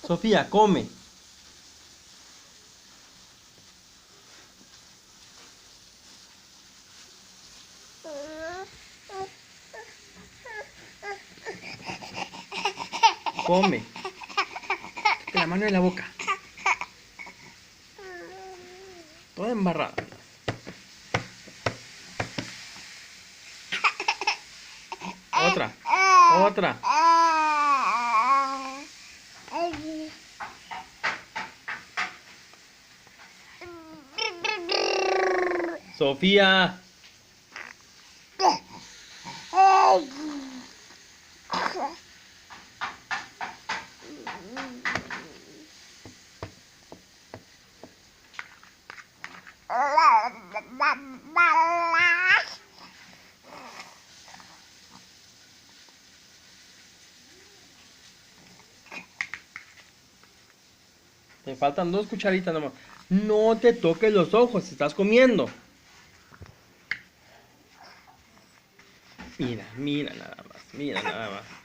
Sofía, come. Come. Quita la mano de la boca. Toda embarrada. Otra. Otra. Sofía. Te faltan 2 cucharitas nomás. No te toques los ojos, estás comiendo. Mira, mira nada más, mira nada más.